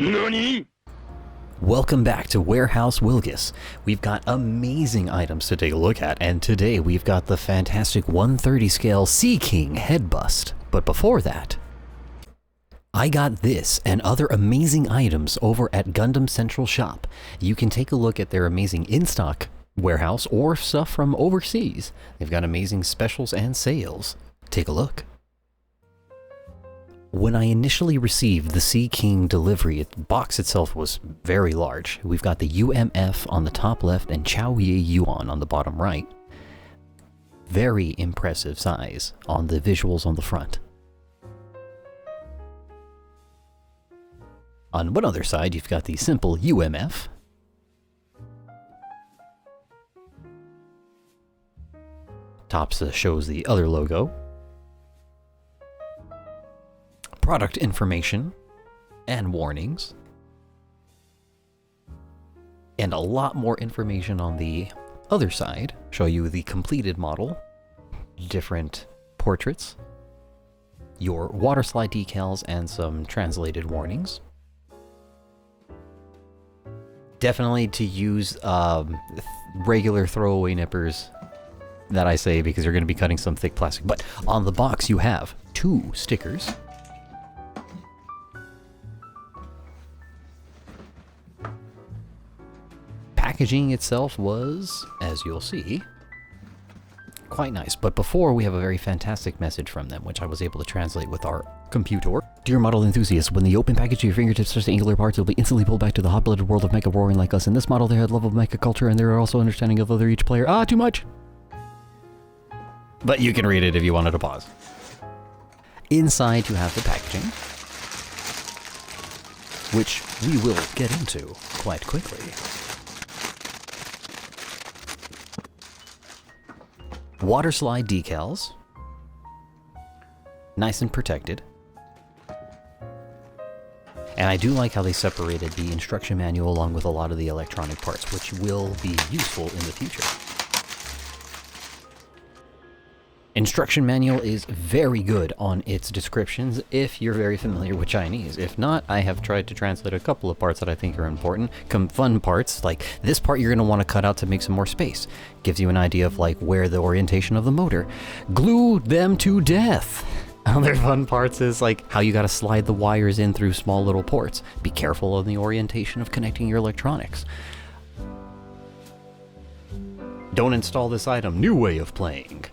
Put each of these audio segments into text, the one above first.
NANI?! Welcome back to Warehouse Wilgus. We've got amazing items to take a look at, and today we've got the fantastic 130 scale Sea King head bust. But before that, I got this and other amazing items over at Gundam Central Shop. You can take a look at their amazing in-stock warehouse or stuff from overseas. They've got amazing specials and sales. Take a look. When I initially received the Sea King delivery, the box itself was very large. We've got the UMF on the top left and Chaoye Yuan on the bottom right. Very impressive size on the visuals on the front. On one other side, you've got the simple UMF. Tops shows the other logo. Product information and warnings. And a lot more information on the other side. Show you the completed model, different portraits, your water slide decals, and some translated warnings. Definitely to use regular throwaway nippers that I say because you're going to be cutting some thick plastic. But on the box you have 2 stickers. Packaging itself was, as you'll see, quite nice. But before, we have a very fantastic message from them, which I was able to translate with our computer. Dear model enthusiasts, when the open package to your fingertips touch the angular parts, you'll be instantly pulled back to the hot-blooded world of mecha warring like us. In this model, they had love of mecha culture, and they're also understanding of other each player. Too much! But you can read it if you wanted to pause. Inside, you have the packaging, which we will get into quite quickly. Water slide decals, nice and protected. And I do like how they separated the instruction manual along with a lot of the electronic parts, which will be useful in the future. Instruction manual is very good on its descriptions if you're very familiar with Chinese. If not, I have tried to translate a couple of parts that I think are important. Fun parts, like this part you're going to want to cut out to make some more space. Gives you an idea of like where the orientation of the motor. Glue them to death! Other fun parts is like how you got to slide the wires in through small little ports. Be careful of the orientation of connecting your electronics. Don't install this item, new way of playing.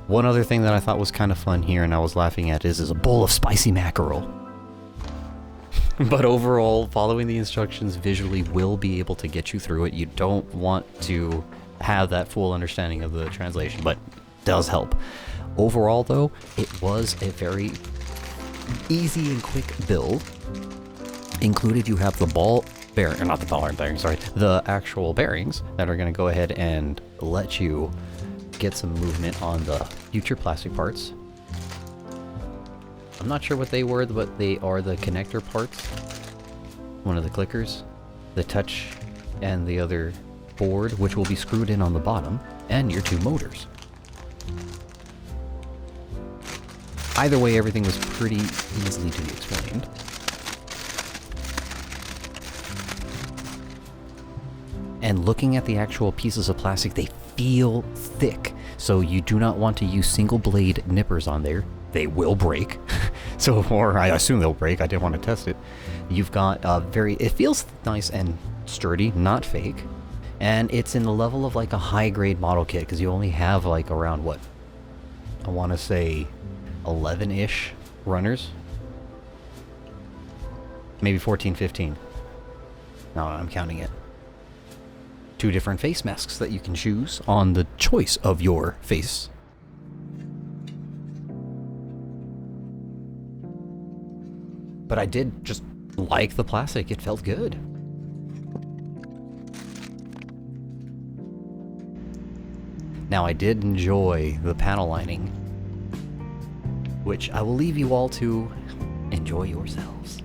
One other thing that I thought was kind of fun here, and I was laughing at, is a bowl of spicy mackerel. But overall, following the instructions visually will be able to get you through it. You don't want to have that full understanding of the translation, but it does help. Overall, though, it was a very easy and quick build. Included, you have the ball bearing, or not the ball bearing, sorry, the actual bearings that are going to go ahead and let you get some movement on the future plastic parts. I'm not sure what they were, but they are the connector parts. One of the clickers, the touch, and the other board, which will be screwed in on the bottom, and your 2 motors. Either way, everything was pretty easily to be explained. And looking at the actual pieces of plastic, they feel thick, so you do not want to use single blade nippers on there. They will break. Or I assume they'll break. I didn't want to test it. You've got it feels nice and sturdy, not fake. And it's in the level of like a high grade model kit, because you only have like around what? I want to say 11-ish runners. Maybe 14, 15. No, I'm counting it. 2 different face masks that you can choose on the choice of your face. But I did just like the plastic. It felt good. Now, I did enjoy the panel lining, which I will leave you all to enjoy yourselves.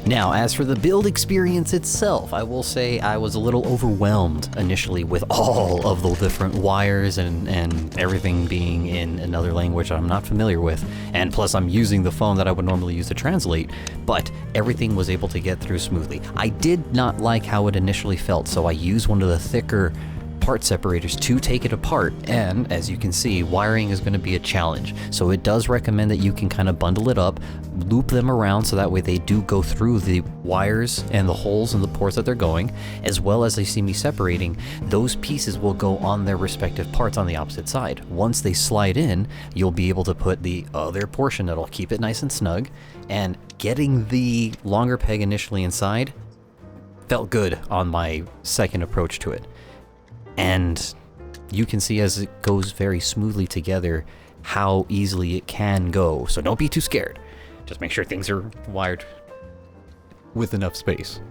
Now, as for the build experience itself, I will say I was a little overwhelmed initially with all of the different wires and everything being in another language I'm not familiar with. And plus I'm using the phone that I would normally use to translate, but everything was able to get through smoothly. I did not like how it initially felt, so I used one of the thicker part separators to take it apart, and as you can see, wiring is going to be a challenge. So it does recommend that you can kind of bundle it up, loop them around so that way they do go through the wires and the holes and the ports that they're going, as well as they see me separating, those pieces will go on their respective parts on the opposite side. Once they slide in, you'll be able to put the other portion that'll keep it nice and snug, and getting the longer peg initially inside felt good on my second approach to it. And you can see as it goes very smoothly together how easily it can go. So don't be too scared. Just make sure things are wired with enough space.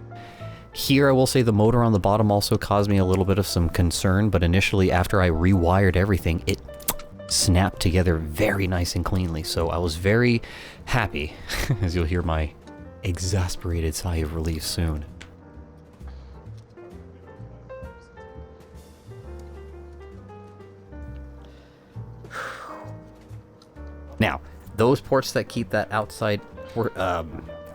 Here I will say the motor on the bottom also caused me a little bit of some concern, but initially after I rewired everything, it snapped together very nice and cleanly. So I was very happy, as you'll hear my exasperated sigh of relief soon. Now, those ports that keep that outside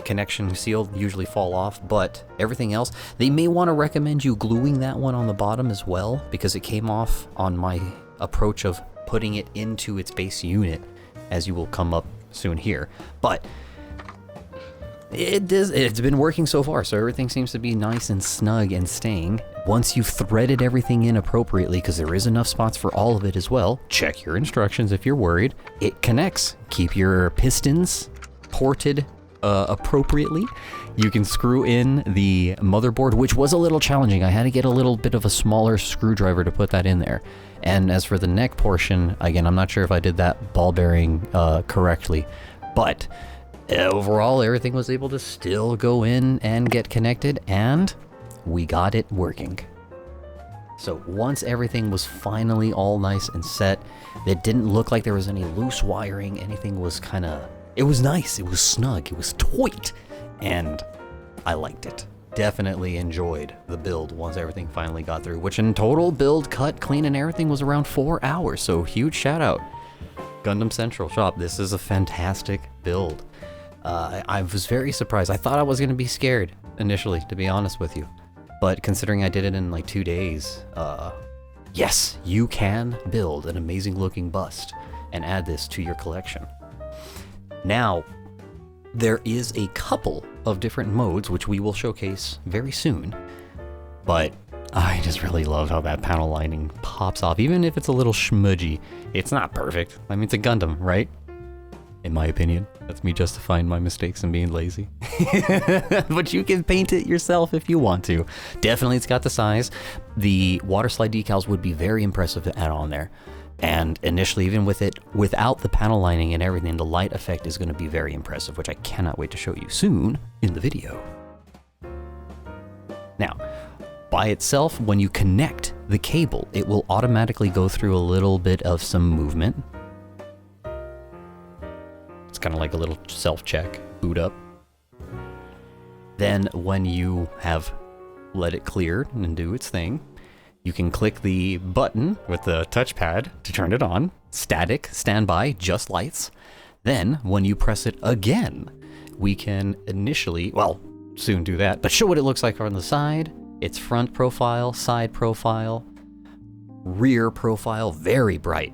connection sealed usually fall off, but everything else, they may want to recommend you gluing that one on the bottom as well, because it came off on my approach of putting it into its base unit, as you will come up soon here. But it's been working so far, so everything seems to be nice and snug and staying. Once you've threaded everything in appropriately, because there is enough spots for all of it as well, check your instructions if you're worried. It connects. Keep your pistons ported appropriately. You can screw in the motherboard, which was a little challenging. I had to get a little bit of a smaller screwdriver to put that in there. And as for the neck portion, again, I'm not sure if I did that ball bearing correctly, but overall, everything was able to still go in and get connected, and we got it working. So once everything was finally all nice and set, it didn't look like there was any loose wiring. Anything was it was nice, it was snug, it was tight, and I liked it. Definitely enjoyed the build once everything finally got through, which in total, build, cut, clean, and everything was around 4 hours. So huge shout out, Gundam Central Shop. This is a fantastic build. I was very surprised. I thought I was going to be scared initially, to be honest with you. But considering I did it in like 2 days, yes, you can build an amazing looking bust and add this to your collection. Now, there is a couple of different modes, which we will showcase very soon. But I just really love how that panel lining pops off, even if it's a little schmudgy. It's not perfect. I mean, it's a Gundam, right? In my opinion. That's me justifying my mistakes and being lazy. But you can paint it yourself if you want to. Definitely it's got the size. The water slide decals would be very impressive to add on there. And initially, even with it, without the panel lining and everything, the light effect is going to be very impressive, which I cannot wait to show you soon in the video. Now, by itself, when you connect the cable, it will automatically go through a little bit of some movement. It's kind of like a little self-check, boot up. Then when you have let it clear and do its thing, you can click the button with the touchpad to turn it on. Static, standby, just lights. Then when you press it again, we can initially, well, soon do that, but show what it looks like on the side. It's front profile, side profile, rear profile, very bright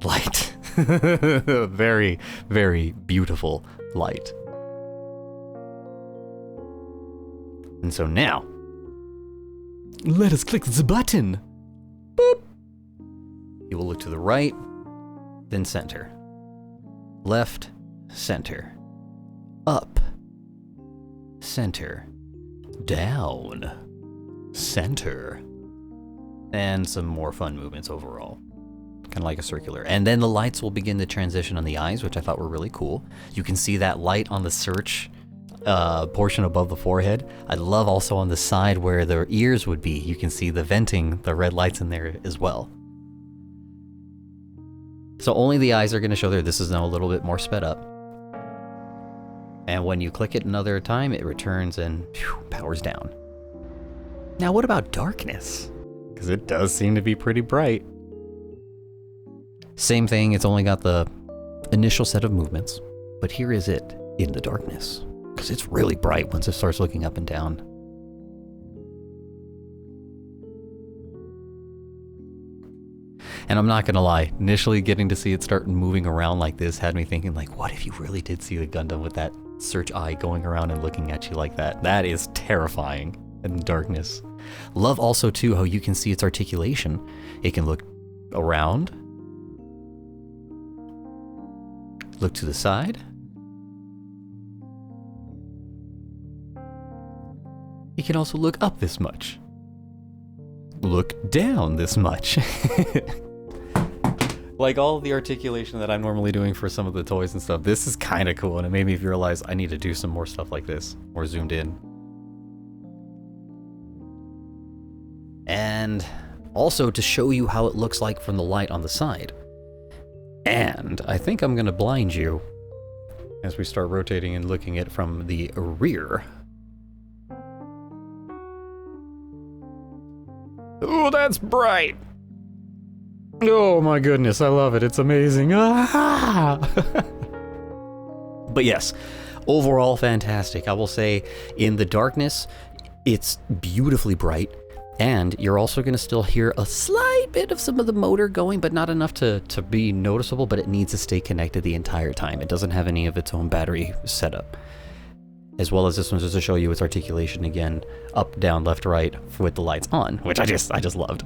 light. Very, very beautiful light. And so now, let us click the button. Boop. You will look to the right, then center. Left, center. Up, center. Down, center. And some more fun movements overall. Kind of like a circular. And then the lights will begin to transition on the eyes, which I thought were really cool. You can see that light on the search portion above the forehead. I love also on the side where their ears would be. You can see the venting, the red lights in there as well. So only the eyes are going to show there. This is now a little bit more sped up. And when you click it another time, it returns and powers down. Now what about darkness? Because it does seem to be pretty bright. Same thing, it's only got the initial set of movements, but here is it in the darkness. Because it's really bright once it starts looking up and down. And I'm not gonna lie, initially getting to see it start moving around like this had me thinking like, what if you really did see the Gundam with that search eye going around and looking at you like that? That is terrifying in darkness. Love also too how you can see its articulation. It can look around, look to the side. It can also look up this much. Look down this much. Like all the articulation that I'm normally doing for some of the toys and stuff, this is kind of cool, and it made me realize I need to do some more stuff like this, more zoomed in. And also to show you how it looks like from the light on the side. And I think I'm gonna blind you as we start rotating and looking at it from the rear. Oh, that's bright! Oh my goodness, I love it. It's amazing. Ah! But yes, overall fantastic. I will say in the darkness, it's beautifully bright, and you're also going to still hear a slight bit of some of the motor going, but not enough to be noticeable, but it needs to stay connected the entire time. It doesn't have any of its own battery setup. As well as this one just to show you its articulation again, up, down, left, right, with the lights on, which I just loved.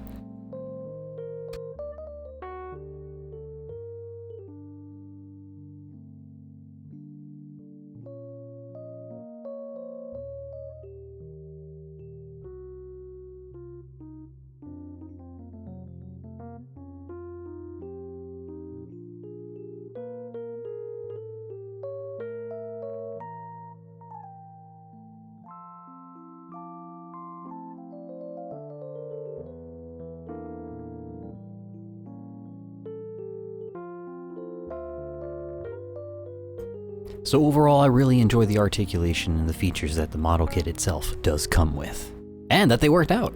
So overall, I really enjoy the articulation and the features that the model kit itself does come with, and that they worked out.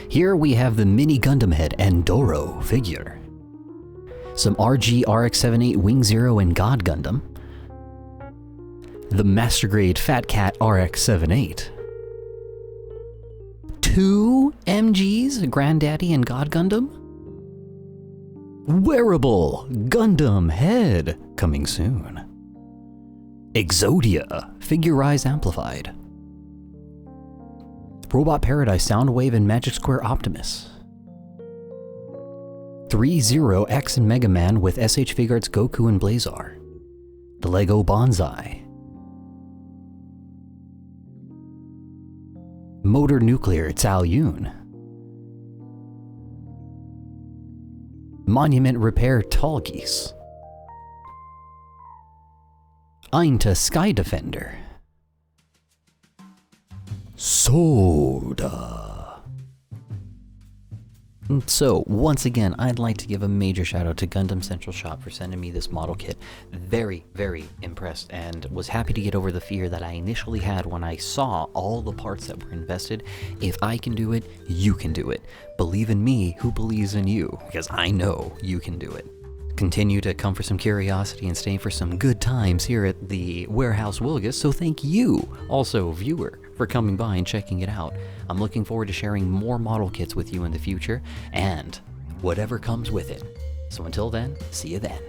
Here we have the Mini Gundam Head Endoro figure, some RG RX-78 Wing Zero and God Gundam, the Master Grade Fat Cat RX-78, 2 MGs, Granddaddy and God Gundam, wearable Gundam Head coming soon, Exodia Figurized Amplified, Robot Paradise Soundwave and Magic Square Optimus, 3-0X and Mega Man with SH Figuarts Goku and Blazar, the Lego Bonsai, Motor Nuclear Cao Yun, Monument Repair Tallgeese, Ainta Sky Defender, Soda. So, once again, I'd like to give a major shout out to Gundam Central Shop for sending me this model kit. Very, very impressed, and was happy to get over the fear that I initially had when I saw all the parts that were invested. If I can do it, you can do it. Believe in me who believes in you, because I know you can do it. Continue to come for some curiosity and stay for some good times here at the Warehouse Wilgus, so thank you, also viewer, for coming by and checking it out. I'm looking forward to sharing more model kits with you in the future, and whatever comes with it. So until then, see you then.